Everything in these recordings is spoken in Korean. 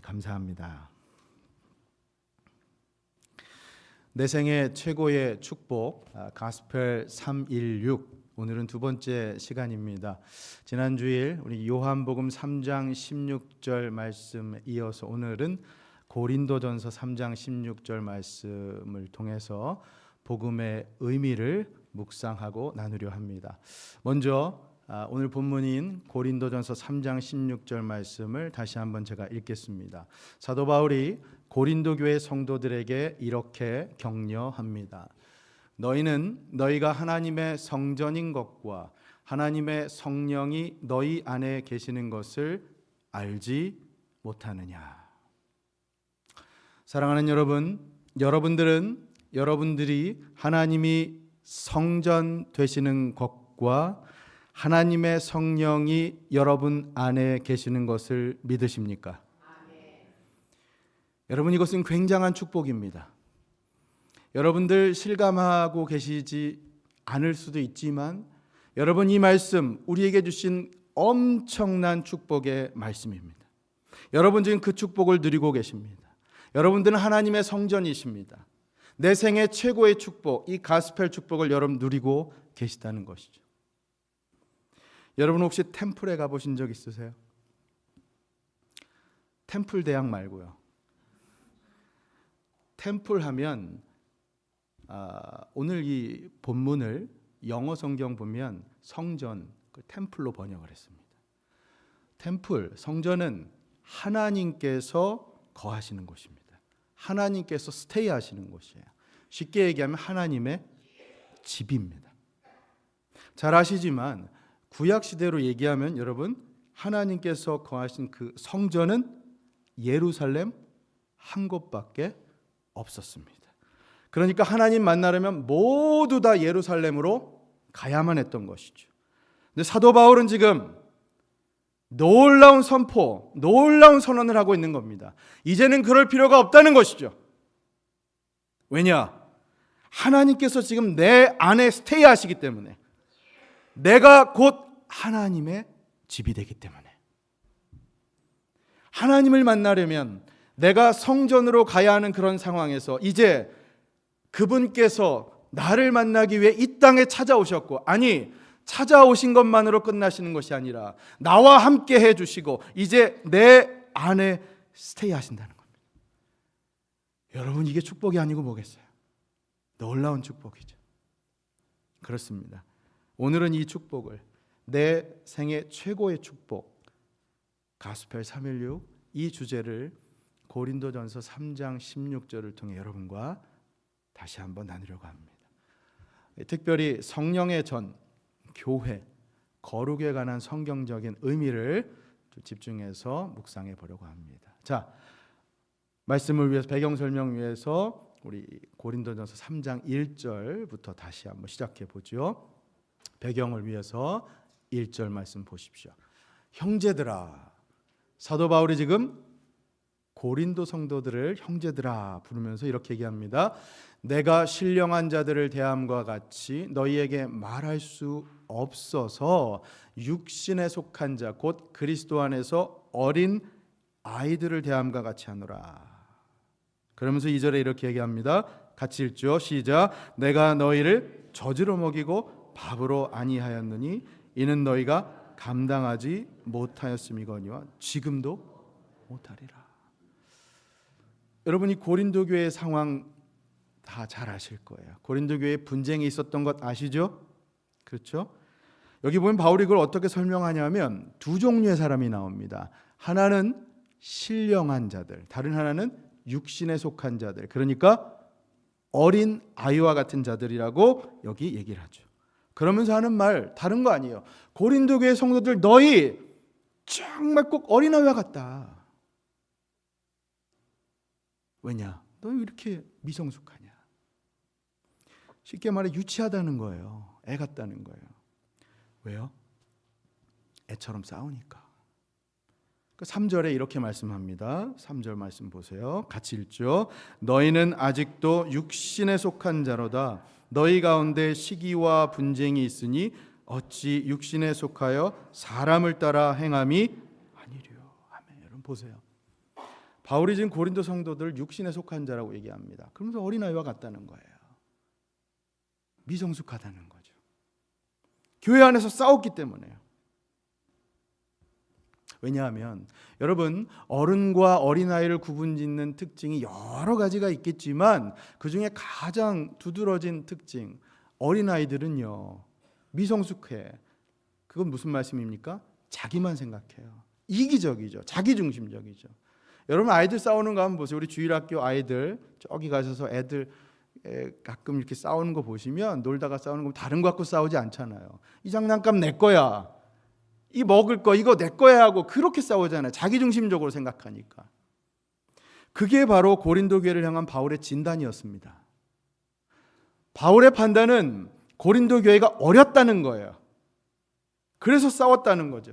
감사합니다. 내 생애 최고의 축복, 가스펠 316. 오늘은 두 번째 시간입니다. 지난 주일 우리 요한복음 3장 16절 말씀에 이어서 오늘은 고린도전서 3장 16절 말씀을 통해서 복음의 의미를 묵상하고 나누려 합니다. 먼저 오늘 본문인 고린도전서 3장 16절 말씀을 다시 한번 제가 읽겠습니다. 사도 바울이 고린도 교회 성도들에게 이렇게 격려합니다. 너희는 너희가 하나님의 성전인 것과 하나님의 성령이 너희 안에 계시는 것을 알지 못하느냐. 사랑하는 여러분, 여러분들이 하나님이 성전 되시는 것과 하나님의 성령이 여러분 안에 계시는 것을 믿으십니까? 아멘. 여러분, 이것은 굉장한 축복입니다. 여러분들 실감하고 계시지 않을 수도 있지만 여러분, 이 말씀 우리에게 주신 엄청난 축복의 말씀입니다. 여러분 지금 그 축복을 누리고 계십니다. 여러분들은 하나님의 성전이십니다. 내 생애 최고의 축복, 이 가스펠 축복을 여러분 누리고 계시다는 것이죠. 여러분 혹시 템플에 가보신 적 있으세요? 템플 대학 말고요. 템플 하면 오늘 이 본문을 영어 성경 보면 성전, 템플로 번역을 했습니다. 템플, 성전은 하나님께서 거하시는 곳입니다. 하나님께서 스테이 하시는 곳이에요. 쉽게 얘기하면 하나님의 집입니다. 잘 아시지만 구약 시대로 얘기하면 여러분, 하나님께서 거하신 그 성전은 예루살렘 한 곳밖에 없었습니다. 그러니까 하나님 만나려면 모두 다 예루살렘으로 가야만 했던 것이죠. 근데 사도 바울은 지금 놀라운 선포, 놀라운 선언을 하고 있는 겁니다. 이제는 그럴 필요가 없다는 것이죠. 왜냐? 하나님께서 지금 내 안에 스테이 하시기 때문에, 내가 곧 하나님의 집이 되기 때문에, 하나님을 만나려면 내가 성전으로 가야 하는 그런 상황에서 이제 그분께서 나를 만나기 위해 이 땅에 찾아오셨고, 아니 찾아오신 것만으로 끝나시는 것이 아니라 나와 함께 해주시고 이제 내 안에 스테이 하신다는 겁니다. 여러분, 이게 축복이 아니고 뭐겠어요? 놀라운 축복이죠. 그렇습니다. 오늘은 이 축복을, 내 생애 최고의 축복, 가스펠 316, 이 주제를 고린도전서 3장 16절을 통해 여러분과 다시 한번 나누려고 합니다. 특별히 성령의 전, 교회, 거룩에 관한 성경적인 의미를 집중해서 묵상해 보려고 합니다. 자, 말씀을 위해서, 배경 설명 위해서 우리 고린도전서 3장 1절부터 다시 한번 시작해 보죠. 배경을 위해서 1절 말씀 보십시오. 형제들아, 사도 바울이 지금 고린도 성도들을 형제들아 부르면서 이렇게 얘기합니다. 내가 신령한 자들을 대함과 같이 너희에게 말할 수 없어서 육신에 속한 자, 곧 그리스도 안에서 어린 아이들을 대함과 같이 하노라. 그러면서 2절에 이렇게 얘기합니다. 같이 읽죠. 시작. 내가 너희를 젖으로 먹이고 밥으로 아니하였느니 이는 너희가 감당하지 못하였음이거니와 지금도 못하리라. 여러분이 고린도 교회의 상황 다 잘 아실 거예요. 고린도 교회에 분쟁이 있었던 것 아시죠? 그렇죠? 여기 보면 바울이 그걸 어떻게 설명하냐면 두 종류의 사람이 나옵니다. 하나는 신령한 자들, 다른 하나는 육신에 속한 자들, 그러니까 어린 아이와 같은 자들이라고 여기 얘기를 하죠. 그러면서 하는 말 다른 거 아니에요. 고린도 교회 성도들, 너희 정말 꼭 어린아이와 같다. 왜냐? 너 왜 이렇게 미성숙하냐? 쉽게 말해 유치하다는 거예요. 애 같다는 거예요. 왜요? 애처럼 싸우니까. 3절에 이렇게 말씀합니다. 3절 말씀 보세요. 같이 읽죠. 너희는 아직도 육신에 속한 자로다. 너희 가운데 시기와 분쟁이 있으니 어찌 육신에 속하여 사람을 따라 행함이 아니랴. 아멘. 여러분 보세요. 바울이 지금 고린도 성도들 육신에 속한 자라고 얘기합니다. 그러면서 어린아이와 같다는 거예요. 미성숙하다는 거죠. 교회 안에서 싸웠기 때문에요. 왜냐하면 여러분, 어른과 어린아이를 구분짓는 특징이 여러 가지가 있겠지만 그 중에 가장 두드러진 특징, 어린아이들은요 미성숙해. 그건 무슨 말씀입니까? 자기만 생각해요. 이기적이죠. 자기중심적이죠. 여러분, 아이들 싸우는 거 한번 보세요. 우리 주일학교 아이들 저기 가셔서 애들 가끔 이렇게 싸우는 거 보시면, 놀다가 싸우는 거 다른 거 갖고 싸우지 않잖아요. 이 장난감 내 거야, 이 먹을 거 이거 내 거야 하고 그렇게 싸우잖아요. 자기중심적으로 생각하니까. 그게 바로 고린도 교회를 향한 바울의 진단이었습니다. 바울의 판단은 고린도 교회가 어렸다는 거예요. 그래서 싸웠다는 거죠.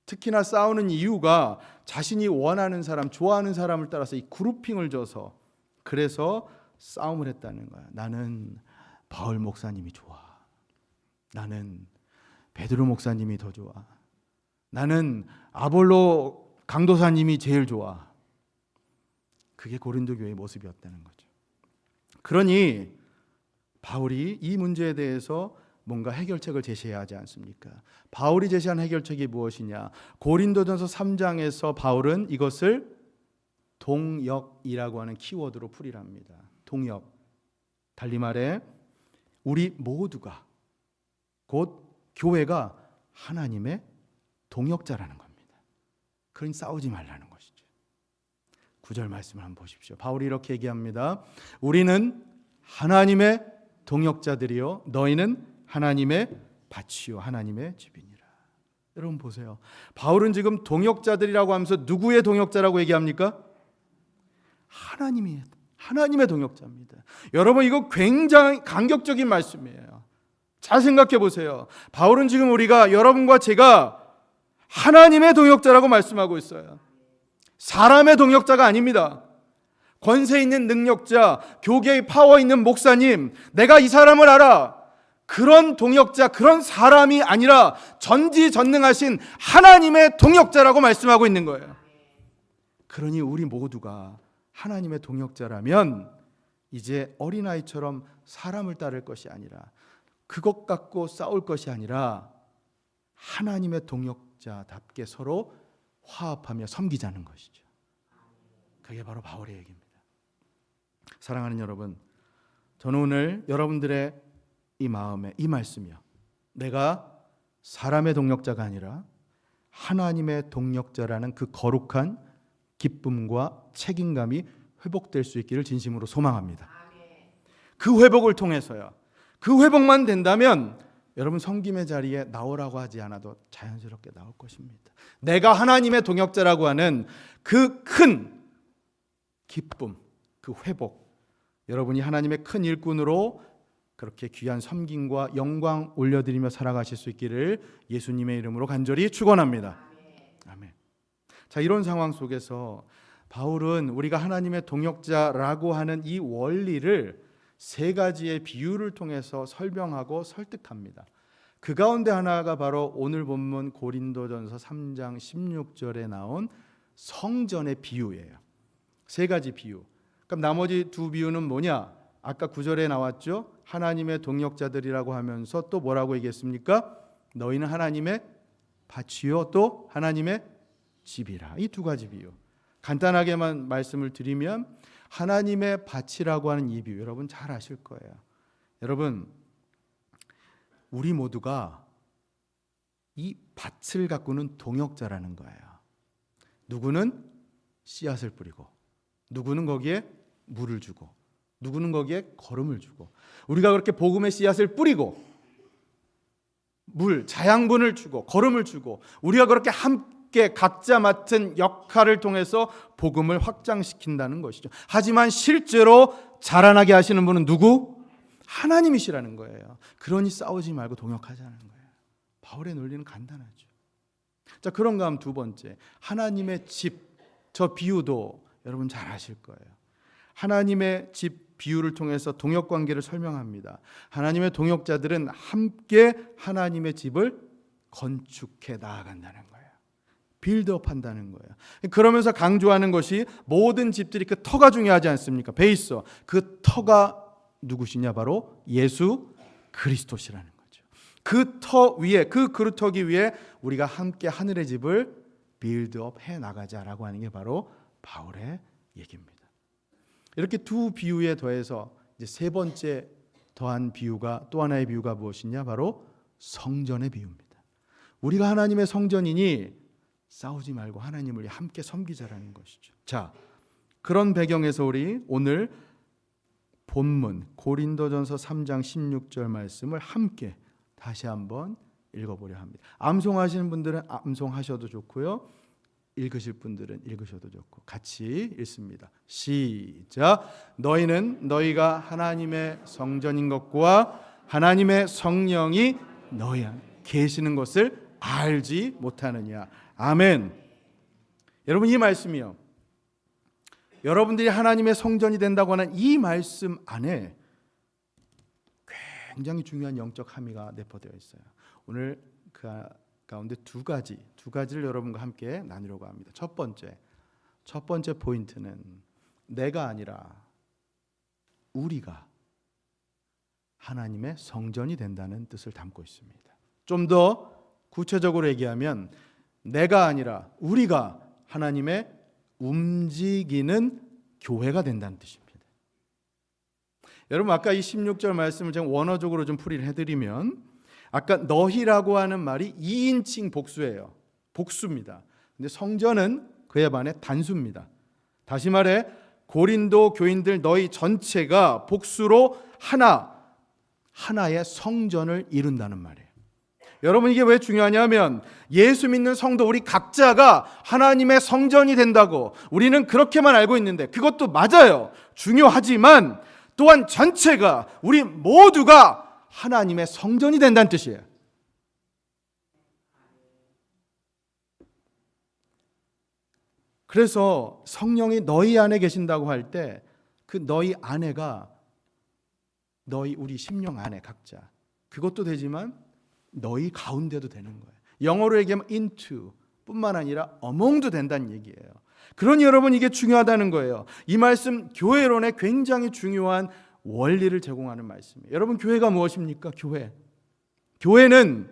특히나 싸우는 이유가 자신이 원하는 사람, 좋아하는 사람을 따라서 이 그룹핑을 줘서, 그래서 싸움을 했다는 거야. 나는 바울 목사님이 좋아. 나는 베드로 목사님이 더 좋아. 나는 아볼로 강도사님이 제일 좋아. 그게 고린도 교회의 모습이었다는 거죠. 그러니 바울이 이 문제에 대해서 뭔가 해결책을 제시해야 하지 않습니까? 바울이 제시한 해결책이 무엇이냐? 고린도전서 3장에서 바울은 이것을 동역이라고 하는 키워드로 풀이합니다. 동역. 달리 말해 우리 모두가, 곧 교회가 하나님의 동역자라는 겁니다. 그러니 싸우지 말라는 것이죠. 9절 말씀을 한번 보십시오. 바울이 이렇게 얘기합니다. 우리는 하나님의 동역자들이요 너희는 하나님의 밭이요 하나님의 집이니라. 여러분 보세요. 바울은 지금 동역자들이라고 하면서 누구의 동역자라고 얘기합니까? 하나님의 동역자입니다. 여러분, 이거 굉장히 감격적인 말씀이에요. 잘 생각해 보세요. 바울은 지금 우리가, 여러분과 제가 하나님의 동역자라고 말씀하고 있어요. 사람의 동역자가 아닙니다. 권세 있는 능력자, 교계의 파워 있는 목사님, 내가 이 사람을 알아, 그런 동역자, 그런 사람이 아니라 전지전능하신 하나님의 동역자라고 말씀하고 있는 거예요. 그러니 우리 모두가 하나님의 동역자라면 이제 어린아이처럼 사람을 따를 것이 아니라, 그것 갖고 싸울 것이 아니라 하나님의 동역자답게 서로 화합하며 섬기자는 것이죠. 그게 바로 바울의 얘기입니다. 사랑하는 여러분, 저는 오늘 여러분들의 이 마음에 이 말씀이요, 내가 사람의 동역자가 아니라 하나님의 동역자라는 그 거룩한 기쁨과 책임감이 회복될 수 있기를 진심으로 소망합니다. 그 회복을 통해서요, 그 회복만 된다면 여러분 섬김의 자리에 나오라고 하지 않아도 자연스럽게 나올 것입니다. 내가 하나님의 동역자라고 하는 그 큰 기쁨, 그 회복, 여러분이 하나님의 큰 일꾼으로 그렇게 귀한 섬김과 영광 올려드리며 살아가실 수 있기를 예수님의 이름으로 간절히 축원합니다. 아멘. 자, 이런 상황 속에서 바울은 우리가 하나님의 동역자라고 하는 이 원리를 세 가지의 비유를 통해서 설명하고 설득합니다. 그 가운데 하나가 바로 오늘 본문 고린도전서 3장 16절에 나온 성전의 비유예요. 세 가지 비유. 그럼 나머지 두 비유는 뭐냐? 아까 9절에 나왔죠. 하나님의 동역자들이라고 하면서 또 뭐라고 얘기했습니까? 너희는 하나님의 밭이요 또 하나님의 집이라. 이 두 가지 비유. 간단하게만 말씀을 드리면 하나님의 밭이라고 하는 이 비유, 여러분 잘 아실 거예요. 여러분, 우리 모두가 이 밭을 가꾸는 동역자라는 거예요. 누구는 씨앗을 뿌리고, 누구는 거기에 물을 주고, 누구는 거기에 거름을 주고, 우리가 그렇게 복음의 씨앗을 뿌리고 물, 자양분을 주고 거름을 주고, 우리가 그렇게 함께 각자 맡은 역할을 통해서 복음을 확장시킨다는 것이죠. 하지만 실제로 자라나게 하시는 분은 누구? 하나님이시라는 거예요. 그러니 싸우지 말고 동역하자는 거예요. 바울의 논리는 간단하죠. 자, 그런가 하면 두 번째, 하나님의 집, 저 비유도 여러분 잘 아실 거예요. 하나님의 집 비유를 통해서 동역 관계를 설명합니다. 하나님의 동역자들은 함께 하나님의 집을 건축해 나아간다는 거예요. 빌드업 한다는 거예요. 그러면서 강조하는 것이 모든 집들이 그 터가 중요하지 않습니까? 베이스. 그 터가 누구시냐? 바로 예수 그리스도시라는 거죠. 그 터 위에, 그 그루터기 위에 우리가 함께 하늘의 집을 빌드업 해 나가자라고 하는 게 바로 바울의 얘기입니다. 이렇게 두 비유에 더해서 이제 세 번째 더한 비유가, 또 하나의 비유가 무엇이냐? 바로 성전의 비유입니다. 우리가 하나님의 성전이니 싸우지 말고 하나님을 함께 섬기자라는 것이죠. 자, 그런 배경에서 우리 오늘 본문 고린도전서 3장 16절 말씀을 함께 다시 한번 읽어보려 합니다. 암송하시는 분들은 암송하셔도 좋고요, 읽으실 분들은 읽으셔도 좋고 같이 읽습니다. 시작. 너희는 너희가 하나님의 성전인 것과 하나님의 성령이 너희 안에 계시는 것을 알지 못하느냐. 아멘. 여러분, 이 말씀이요, 여러분들이 하나님의 성전이 된다고 하는 이 말씀 안에 굉장히 중요한 영적 함의가 내포되어 있어요. 오늘 그 가운데 두 가지를 여러분과 함께 나누려고 합니다. 첫 번째 포인트는 내가 아니라 우리가 하나님의 성전이 된다는 뜻을 담고 있습니다. 좀 더 구체적으로 얘기하면 내가 아니라 우리가 하나님의 움직이는 교회가 된다는 뜻입니다. 여러분, 아까 이 16절 말씀을 제가 원어적으로 좀 풀이를 해드리면, 아까 너희라고 하는 말이 2인칭 복수예요. 복수입니다. 근데 성전은 그에 반해 단수입니다. 다시 말해 고린도 교인들 너희 전체가 복수로 하나의 성전을 이룬다는 말이에요. 여러분, 이게 왜 중요하냐면 예수 믿는 성도 우리 각자가 하나님의 성전이 된다고 우리는 그렇게만 알고 있는데, 그것도 맞아요. 중요하지만 또한 전체가, 우리 모두가 하나님의 성전이 된다는 뜻이에요. 그래서 성령이 너희 안에 계신다고 할 때 그 너희 안에가 우리 심령 안에 각자, 그것도 되지만 너희 가운데도 되는 거예요. 영어로 얘기하면 into 뿐만 아니라 among도 된다는 얘기예요. 그러니 여러분, 이게 중요하다는 거예요. 이 말씀 교회론에 굉장히 중요한 원리를 제공하는 말씀이에요. 여러분, 교회가 무엇입니까? 교회는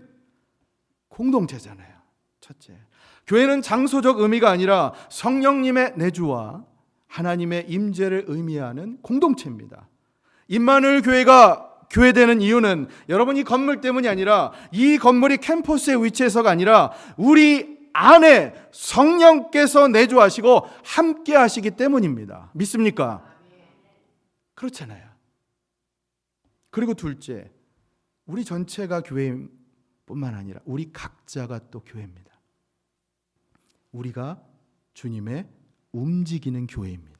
공동체잖아요. 첫째, 교회는 장소적 의미가 아니라 성령님의 내주와 하나님의 임재를 의미하는 공동체입니다. 임마누엘 교회가 교회되는 이유는 여러분 이 건물 때문이 아니라, 이 건물이 캠퍼스에 위치해서가 아니라 우리 안에 성령께서 내주하시고 함께 하시기 때문입니다. 믿습니까? 그렇잖아요. 그리고 둘째, 우리 전체가 교회뿐만 아니라 우리 각자가 또 교회입니다. 우리가 주님의 움직이는 교회입니다.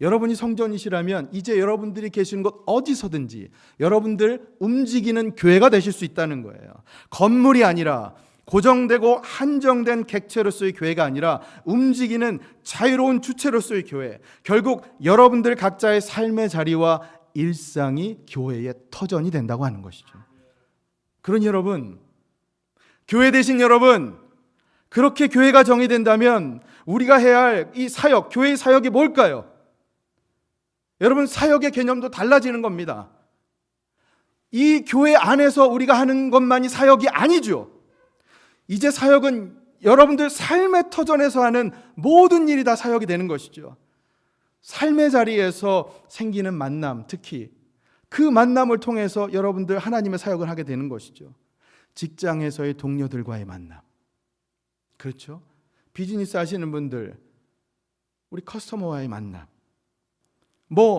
여러분이 성전이시라면 이제 여러분들이 계신 곳 어디서든지 여러분들 움직이는 교회가 되실 수 있다는 거예요. 건물이 아니라, 고정되고 한정된 객체로서의 교회가 아니라 움직이는 자유로운 주체로서의 교회, 결국 여러분들 각자의 삶의 자리와 일상이 교회의 터전이 된다고 하는 것이죠. 그러니 여러분, 교회 되신 여러분, 그렇게 교회가 정의된다면 우리가 해야 할 이 사역, 교회의 사역이 뭘까요? 여러분, 사역의 개념도 달라지는 겁니다. 이 교회 안에서 우리가 하는 것만이 사역이 아니죠. 이제 사역은 여러분들 삶의 터전에서 하는 모든 일이 다 사역이 되는 것이죠. 삶의 자리에서 생기는 만남, 특히 그 만남을 통해서 여러분들 하나님의 사역을 하게 되는 것이죠. 직장에서의 동료들과의 만남, 그렇죠? 비즈니스 하시는 분들, 우리 커스터머와의 만남,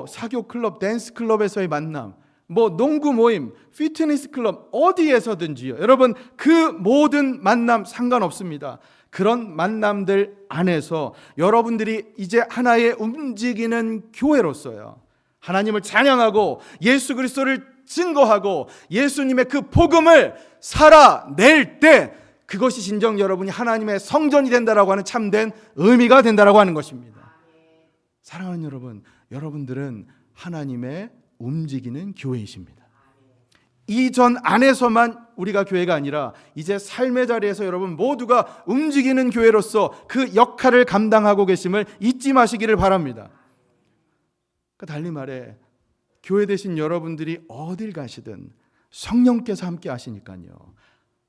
사교 클럽, 댄스 클럽에서의 만남, 농구 모임, 피트니스 클럽, 어디에서든지요. 여러분, 그 모든 만남 상관없습니다. 그런 만남들 안에서 여러분들이 이제 하나의 움직이는 교회로서요, 하나님을 찬양하고 예수 그리스도를 증거하고 예수님의 그 복음을 살아낼 때, 그것이 진정 여러분이 하나님의 성전이 된다라고 하는 참된 의미가 된다라고 하는 것입니다. 사랑하는 여러분, 여러분들은 하나님의 움직이는 교회이십니다. 이전 안에서만 우리가 교회가 아니라 이제 삶의 자리에서 여러분 모두가 움직이는 교회로서 그 역할을 감당하고 계심을 잊지 마시기를 바랍니다. 달리 말해 교회 되신 여러분들이 어딜 가시든 성령께서 함께 하시니까요.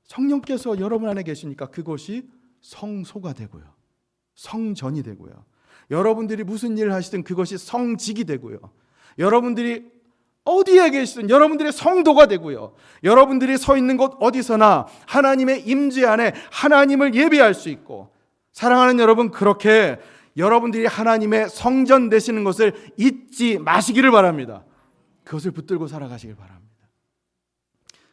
성령께서 여러분 안에 계시니까 그곳이 성소가 되고요. 성전이 되고요. 여러분들이 무슨 일을 하시든 그것이 성직이 되고요. 여러분들이 어디에 계시든 여러분들의 성도가 되고요. 여러분들이 서 있는 곳 어디서나 하나님의 임재 안에 하나님을 예배할 수 있고, 사랑하는 여러분, 그렇게 여러분들이 하나님의 성전 되시는 것을 잊지 마시기를 바랍니다. 그것을 붙들고 살아가시길 바랍니다.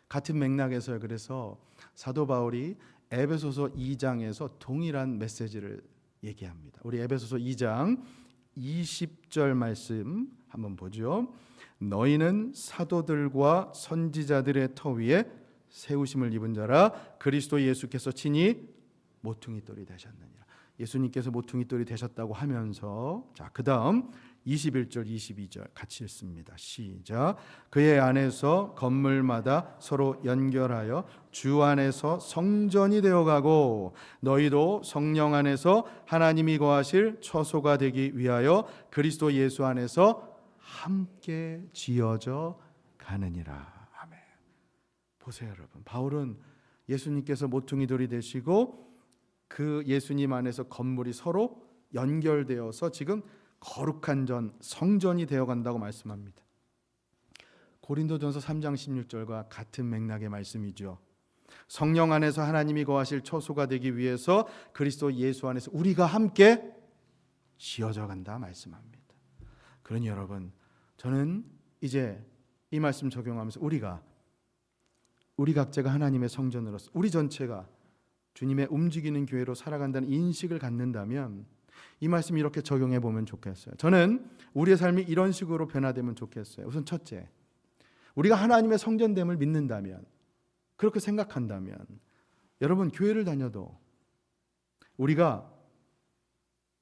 같은 맥락에서 그래서 사도 바울이 에베소서 2장에서 동일한 메시지를 얘기합니다. 우리 에베소서 2장 20절 말씀 한번 보죠. 너희는 사도들과 선지자들의 터 위에 세우심을 입은 자라. 그리스도 예수께서 친히 모퉁이돌이 되셨느니라. 예수님께서 모퉁이돌이 되셨다고 하면서, 자, 그 다음 21절 22절 같이 읽습니다. 시작. 그의 안에서 건물마다 서로 연결하여 주 안에서 성전이 되어가고 너희도 성령 안에서 하나님이 거하실 처소가 되기 위하여 그리스도 예수 안에서 함께 지어져 가느니라. 아멘. 보세요 여러분, 바울은 예수님께서 모퉁이돌이 되시고 그 예수님 안에서 건물이 서로 연결되어서 지금 거룩한 전, 성전이 되어간다고 말씀합니다. 고린도전서 3장 16절과 같은 맥락의 말씀이죠. 성령 안에서 하나님이 거하실 처소가 되기 위해서 그리스도 예수 안에서 우리가 함께 지어져 간다 말씀합니다. 그러니 여러분, 저는 이제 이 말씀 적용하면서 우리 각자가 하나님의 성전으로서 우리 전체가 주님의 움직이는 교회로 살아간다는 인식을 갖는다면 이 말씀 이렇게 적용해 보면 좋겠어요. 저는 우리의 삶이 이런 식으로 변화되면 좋겠어요. 우선 첫째, 우리가 하나님의 성전됨을 믿는다면, 그렇게 생각한다면 여러분 교회를 다녀도 우리가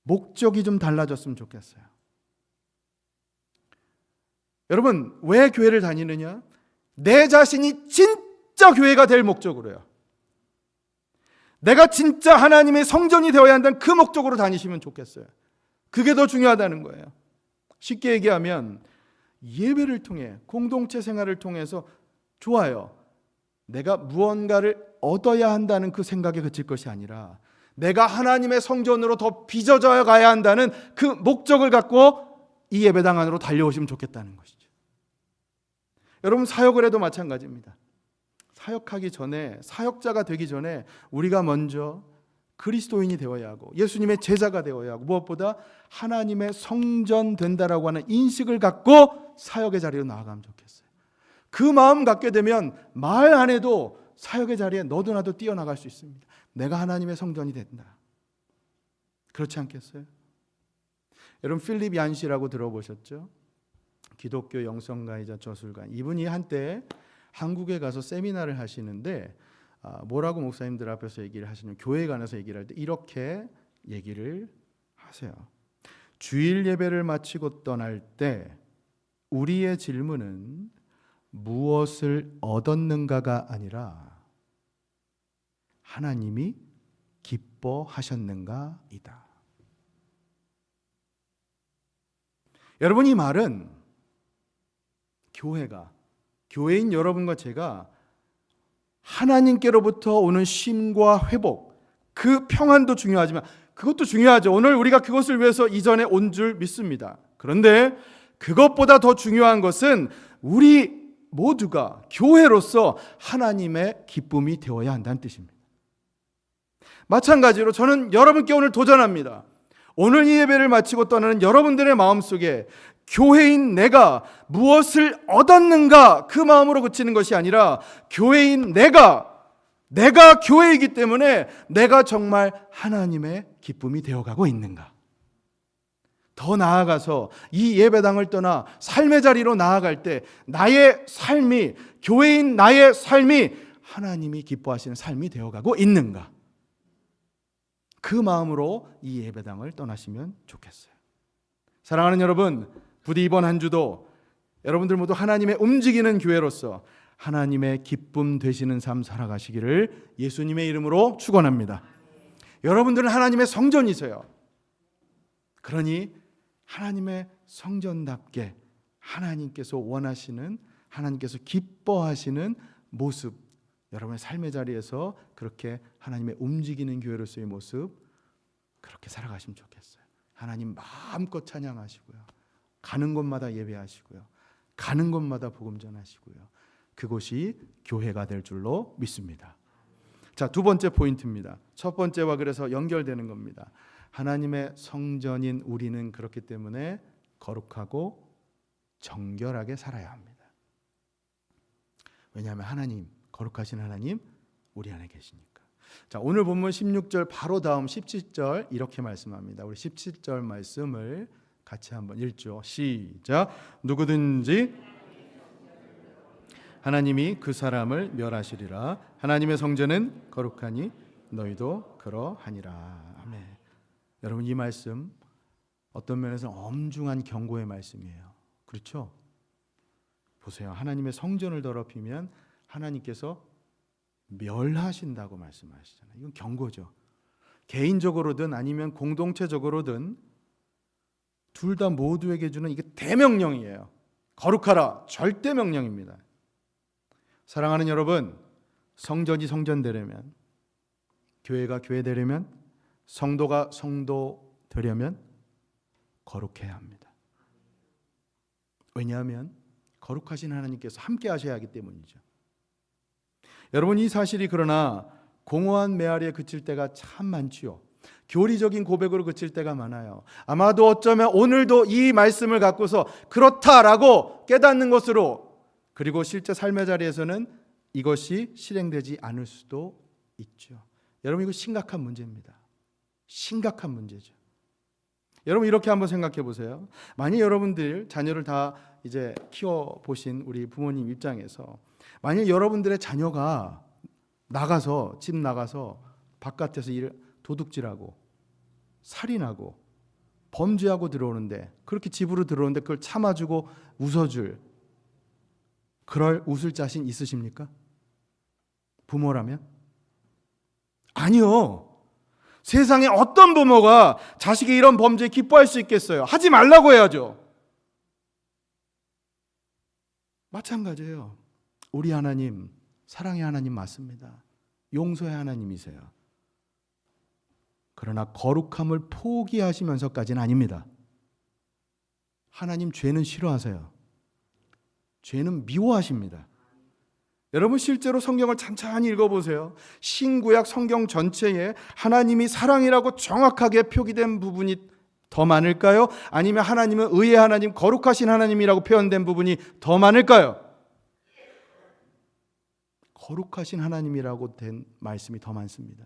목적이 좀 달라졌으면 좋겠어요. 여러분 왜 교회를 다니느냐? 내 자신이 진짜 교회가 될 목적으로요. 내가 진짜 하나님의 성전이 되어야 한다는 그 목적으로 다니시면 좋겠어요. 그게 더 중요하다는 거예요. 쉽게 얘기하면 예배를 통해, 공동체 생활을 통해서 좋아요. 내가 무언가를 얻어야 한다는 그 생각에 그칠 것이 아니라 내가 하나님의 성전으로 더 빚어져 가야 한다는 그 목적을 갖고 이 예배당 안으로 달려오시면 좋겠다는 것이죠. 여러분 사역을 해도 마찬가지입니다. 사역하기 전에, 사역자가 되기 전에 우리가 먼저 그리스도인이 되어야 하고 예수님의 제자가 되어야 하고 무엇보다 하나님의 성전 된다라고 하는 인식을 갖고 사역의 자리로 나아가면 좋겠어요. 그 마음 갖게 되면 말 안 해도 사역의 자리에 너도 나도 뛰어나갈 수 있습니다. 내가 하나님의 성전이 된다. 그렇지 않겠어요? 여러분 필립 얀시라고 들어보셨죠? 기독교 영성가이자 저술가. 이분이 한때 한국에 가서 세미나를 하시는데 뭐라고 목사님들 앞에서 얘기를 하시냐면, 교회에 관해서 얘기를 할 때 이렇게 얘기를 하세요. 주일 예배를 마치고 떠날 때 우리의 질문은 무엇을 얻었는가가 아니라 하나님이 기뻐하셨는가이다. 여러분 이 말은 교회인 여러분과 제가 하나님께로부터 오는 쉼과 회복, 그 평안도 중요하지만 그것도 중요하죠. 오늘 우리가 그것을 위해서 이전에 온 줄 믿습니다. 그런데 그것보다 더 중요한 것은 우리 모두가 교회로서 하나님의 기쁨이 되어야 한다는 뜻입니다. 마찬가지로 저는 여러분께 오늘 도전합니다. 오늘 이 예배를 마치고 떠나는 여러분들의 마음속에 교회인 내가 무엇을 얻었는가, 그 마음으로 그치는 것이 아니라 교회인 내가 교회이기 때문에 내가 정말 하나님의 기쁨이 되어가고 있는가. 더 나아가서 이 예배당을 떠나 삶의 자리로 나아갈 때 나의 삶이, 교회인 나의 삶이 하나님이 기뻐하시는 삶이 되어가고 있는가. 그 마음으로 이 예배당을 떠나시면 좋겠어요. 사랑하는 여러분, 부디 이번 한 주도 여러분들 모두 하나님의 움직이는 교회로서 하나님의 기쁨 되시는 삶 살아가시기를 예수님의 이름으로 축원합니다. 여러분들은 하나님의 성전이세요. 그러니 하나님의 성전답게 하나님께서 원하시는, 하나님께서 기뻐하시는 모습, 여러분의 삶의 자리에서 그렇게 하나님의 움직이는 교회로서의 모습, 그렇게 살아가시면 좋겠어요. 하나님 마음껏 찬양하시고요, 가는 곳마다 예배하시고요, 가는 곳마다 복음 전하시고요, 그곳이 교회가 될 줄로 믿습니다. 자, 두 번째 포인트입니다. 첫 번째와 그래서 연결되는 겁니다. 하나님의 성전인 우리는 그렇기 때문에 거룩하고 정결하게 살아야 합니다. 왜냐하면 하나님, 거룩하신 하나님 우리 안에 계시니까. 자, 오늘 본문 16절 바로 다음 17절 이렇게 말씀합니다. 우리 17절 말씀을 같이 한번 읽죠. 시작. 누구든지 하나님이 그 사람을 멸하시리라. 하나님의 성전은 거룩하니 너희도 그러하니라. 아멘. 여러분, 이 말씀 어떤 면에서 엄중한 경고의 말씀이에요. 그렇죠? 보세요. 하나님의 성전을 더럽히면 하나님께서 멸하신다고 말씀하시잖아요. 이건 경고죠. 개인적으로든 아니면 공동체적으로든 둘 다 모두에게 주는 이게 대명령이에요. 거룩하라. 절대 명령입니다. 사랑하는 여러분, 성전이 성전 되려면, 교회가 교회 되려면, 성도가 성도 되려면 거룩해야 합니다. 왜냐하면 거룩하신 하나님께서 함께 하셔야 하기 때문이죠. 여러분, 이 사실이 그러나 공허한 메아리에 그칠 때가 참 많지요. 교리적인 고백으로 그칠 때가 많아요. 아마도 어쩌면 오늘도 이 말씀을 갖고서 그렇다라고 깨닫는 것으로, 그리고 실제 삶의 자리에서는 이것이 실행되지 않을 수도 있죠. 여러분, 이거 심각한 문제입니다. 심각한 문제죠. 여러분, 이렇게 한번 생각해 보세요. 만약 여러분들 자녀를 다 이제 키워 보신 우리 부모님 입장에서, 만약 여러분들의 자녀가 나가서, 집 나가서 바깥에서 도둑질하고 살인하고 범죄하고 들어오는데, 그렇게 집으로 들어오는데 그걸 참아주고 웃어줄, 그럴 웃을 자신 있으십니까? 부모라면? 아니요. 세상에 어떤 부모가 자식이 이런 범죄에 기뻐할 수 있겠어요? 하지 말라고 해야죠. 마찬가지예요. 우리 하나님, 사랑의 하나님 맞습니다. 용서의 하나님이세요. 그러나 거룩함을 포기하시면서까지는 아닙니다. 하나님 죄는 싫어하세요. 죄는 미워하십니다. 여러분, 실제로 성경을 찬찬히 읽어보세요. 신구약 성경 전체에 하나님이 사랑이라고 정확하게 표기된 부분이 더 많을까요? 아니면 하나님은 의의 하나님, 거룩하신 하나님이라고 표현된 부분이 더 많을까요? 거룩하신 하나님이라고 된 말씀이 더 많습니다.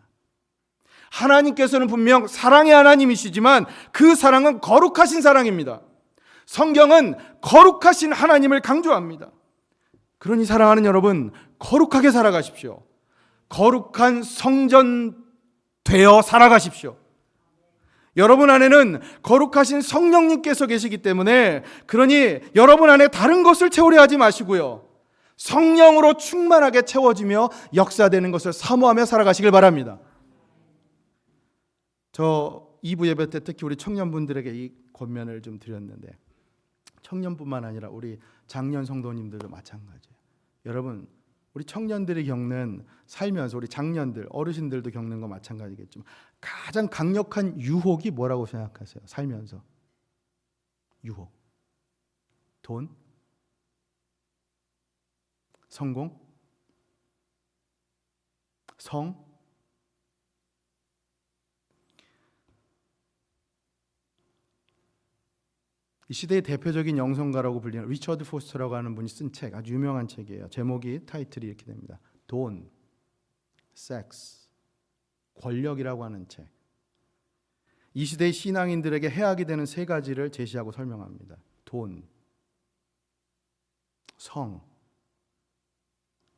하나님께서는 분명 사랑의 하나님이시지만 그 사랑은 거룩하신 사랑입니다. 성경은 거룩하신 하나님을 강조합니다. 그러니 사랑하는 여러분, 거룩하게 살아가십시오. 거룩한 성전 되어 살아가십시오. 여러분 안에는 거룩하신 성령님께서 계시기 때문에, 그러니 여러분 안에 다른 것을 채우려 하지 마시고요, 성령으로 충만하게 채워지며 역사되는 것을 사모하며 살아가시길 바랍니다. 저 2부 예배 때 특히 우리 청년분들에게 이 권면을 좀 드렸는데, 청년뿐만 아니라 우리 장년 성도님들도 마찬가지예요. 여러분, 우리 청년들이 겪는, 살면서 우리 장년들, 어르신들도 겪는 거 마찬가지겠지만 가장 강력한 유혹이 뭐라고 생각하세요? 살면서 유혹, 돈, 성공, 성. 이 시대의 대표적인 영성가라고 불리는 리처드 포스터라고 하는 분이 쓴 책, 아주 유명한 책이에요. 제목이, 타이틀이 이렇게 됩니다. 돈, 섹스, 권력이라고 하는 책. 이 시대의 신앙인들에게 해악이 되는 세 가지를 제시하고 설명합니다. 돈, 성,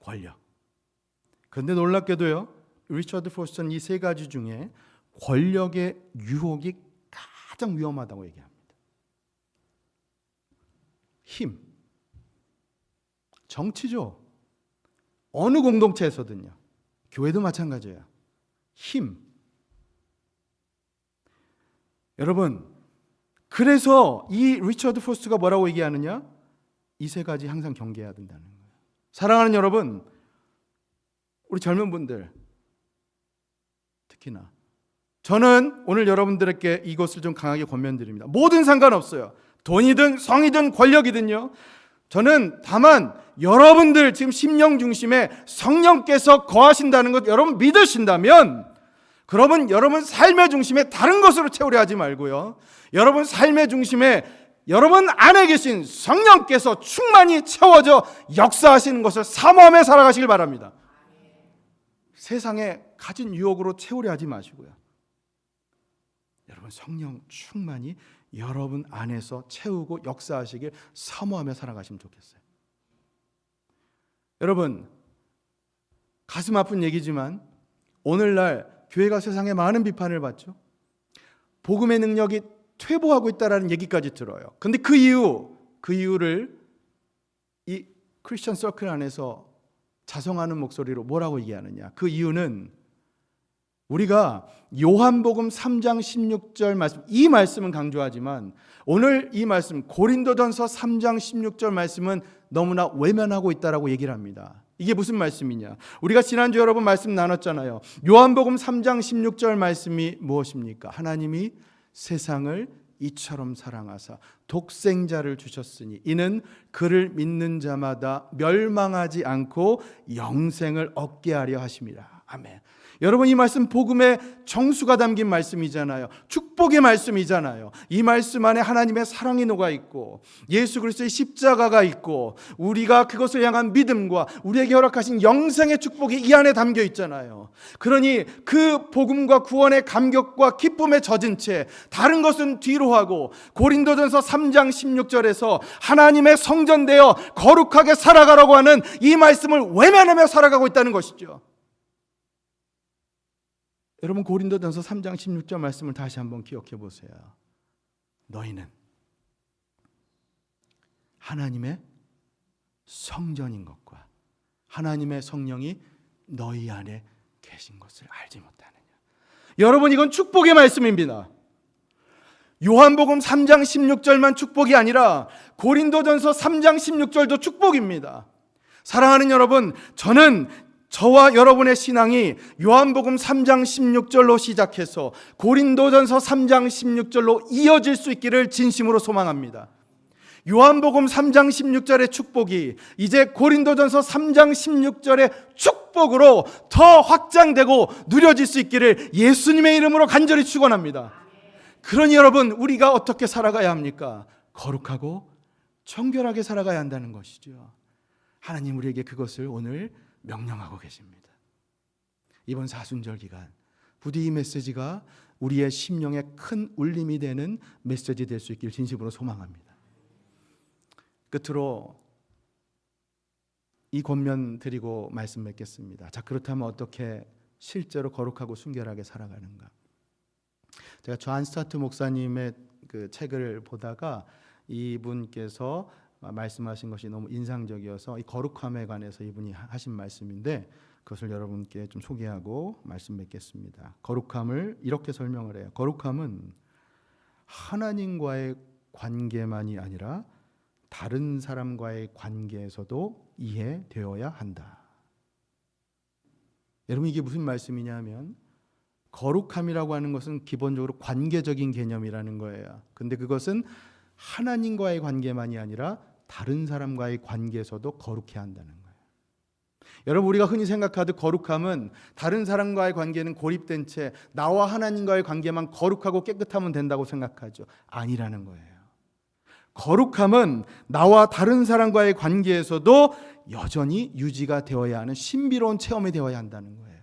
권력. 그런데 놀랍게도요, 리처드 포스터는 이 세 가지 중에 권력의 유혹이 가장 위험하다고 얘기합니다. 힘, 정치죠. 어느 공동체에서든요. 교회도 마찬가지예요. 힘. 여러분, 그래서 이 리처드 포스트가 뭐라고 얘기하느냐? 이 세 가지 항상 경계해야 된다는 거예요. 사랑하는 여러분, 우리 젊은 분들 특히나 저는 오늘 여러분들에게 이것을 좀 강하게 권면드립니다. 뭐든 상관없어요. 돈이든 성이든 권력이든요. 저는 다만 여러분들 지금 심령 중심에 성령께서 거하신다는 것 여러분 믿으신다면, 그러면 여러분 삶의 중심에 다른 것으로 채우려 하지 말고요. 여러분 삶의 중심에 여러분 안에 계신 성령께서 충만히 채워져 역사하시는 것을 사모하며 살아가시길 바랍니다. 세상에 가진 유혹으로 채우려 하지 마시고요. 여러분 성령 충만히 여러분 안에서 채우고 역사하시길 사모하며 살아가시면 좋겠어요. 여러분, 가슴 아픈 얘기지만 오늘날 교회가 세상에 많은 비판을 받죠. 복음의 능력이 퇴보하고 있다는 얘기까지 들어요. 근데 그 이유를 이 크리스천 서클 안에서 자성하는 목소리로 뭐라고 얘기하느냐? 그 이유는 우리가 요한복음 3장 16절 말씀, 이 말씀은 강조하지만 오늘 이 말씀 고린도전서 3장 16절 말씀은 너무나 외면하고 있다라고 얘기를 합니다. 이게 무슨 말씀이냐? 우리가 지난주 여러분 말씀 나눴잖아요. 요한복음 3장 16절 말씀이 무엇입니까? 하나님이 세상을 이처럼 사랑하사 독생자를 주셨으니 이는 그를 믿는 자마다 멸망하지 않고 영생을 얻게 하려 하심이라. 아멘. 여러분 이 말씀 복음의 정수가 담긴 말씀이잖아요. 축복의 말씀이잖아요. 이 말씀 안에 하나님의 사랑이 녹아 있고 예수 그리스도의 십자가가 있고 우리가 그것을 향한 믿음과 우리에게 허락하신 영생의 축복이 이 안에 담겨 있잖아요. 그러니 그 복음과 구원의 감격과 기쁨에 젖은 채 다른 것은 뒤로 하고 고린도전서 3장 16절에서 하나님의 성전되어 거룩하게 살아가라고 하는 이 말씀을 외면하며 살아가고 있다는 것이죠. 여러분 고린도전서 3장 16절 말씀을 다시 한번 기억해 보세요. 너희는 하나님의 성전인 것과 하나님의 성령이 너희 안에 계신 것을 알지 못하느냐. 여러분 이건 축복의 말씀입니다. 요한복음 3장 16절만 축복이 아니라 고린도전서 3장 16절도 축복입니다. 사랑하는 여러분, 저와 여러분의 신앙이 요한복음 3장 16절로 시작해서 고린도전서 3장 16절로 이어질 수 있기를 진심으로 소망합니다. 요한복음 3장 16절의 축복이 이제 고린도전서 3장 16절의 축복으로 더 확장되고 누려질 수 있기를 예수님의 이름으로 간절히 축원합니다. 그러니 여러분 우리가 어떻게 살아가야 합니까? 거룩하고 청결하게 살아가야 한다는 것이죠. 하나님 우리에게 그것을 오늘 명령하고 계십니다. 이번 사순절 기간 부디 이 메시지가 우리의 심령에 큰 울림이 되는 메시지 될 수 있기를 진심으로 소망합니다. 끝으로 이 권면 드리고 말씀 맺겠습니다. 자, 그렇다면 어떻게 실제로 거룩하고 순결하게 살아가는가? 제가 존 스타트 목사님의 그 책을 보다가 이분께서 말씀하신 것이 너무 인상적이어서 이 거룩함에 관해서 이분이 하신 말씀인데 그것을 여러분께 좀 소개하고 말씀 맺겠습니다. 거룩함을 이렇게 설명을 해요. 거룩함은 하나님과의 관계만이 아니라 다른 사람과의 관계에서도 이해되어야 한다. 여러분 이게 무슨 말씀이냐면 거룩함이라고 하는 것은 기본적으로 관계적인 개념이라는 거예요. 근데 그것은 하나님과의 관계만이 아니라 다른 사람과의 관계에서도 거룩해야 한다는 거예요. 여러분 우리가 흔히 생각하듯 거룩함은 다른 사람과의 관계는 고립된 채 나와 하나님과의 관계만 거룩하고 깨끗하면 된다고 생각하죠. 아니라는 거예요. 거룩함은 나와 다른 사람과의 관계에서도 여전히 유지가 되어야 하는 신비로운 체험이 되어야 한다는 거예요.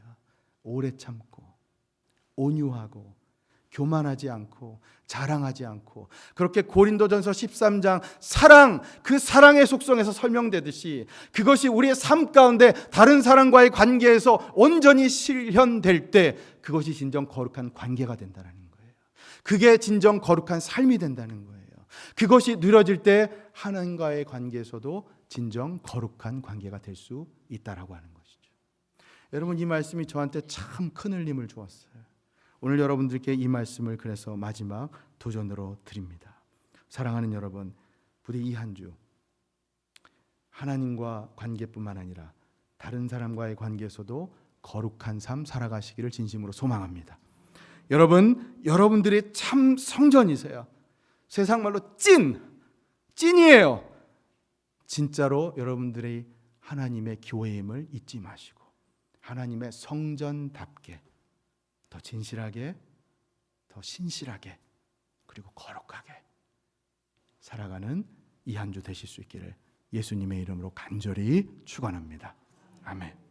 오래 참고 온유하고 교만하지 않고 자랑하지 않고 그렇게 고린도전서 13장 사랑, 그 사랑의 속성에서 설명되듯이 그것이 우리의 삶 가운데 다른 사람과의 관계에서 온전히 실현될 때 그것이 진정 거룩한 관계가 된다는 거예요. 그게 진정 거룩한 삶이 된다는 거예요. 그것이 누려질 때 하나님과의 관계에서도 진정 거룩한 관계가 될 수 있다라고 하는 거죠. 여러분, 이 말씀이 저한테 참 큰 울림을 주었어요. 오늘 여러분들께 이 말씀을 그래서 마지막 도전으로 드립니다. 사랑하는 여러분, 부디 이 한 주 하나님과 관계뿐만 아니라 다른 사람과의 관계에서도 거룩한 삶 살아가시기를 진심으로 소망합니다. 여러분들이 참 성전이세요. 세상 말로 찐이에요. 진짜로 여러분들이 하나님의 교회임을 잊지 마시고 하나님의 성전답게 더 진실하게, 더 신실하게, 그리고 거룩하게 살아가는 이 한 주 되실 수 있기를 예수님의 이름으로 간절히 축원합니다. 아멘.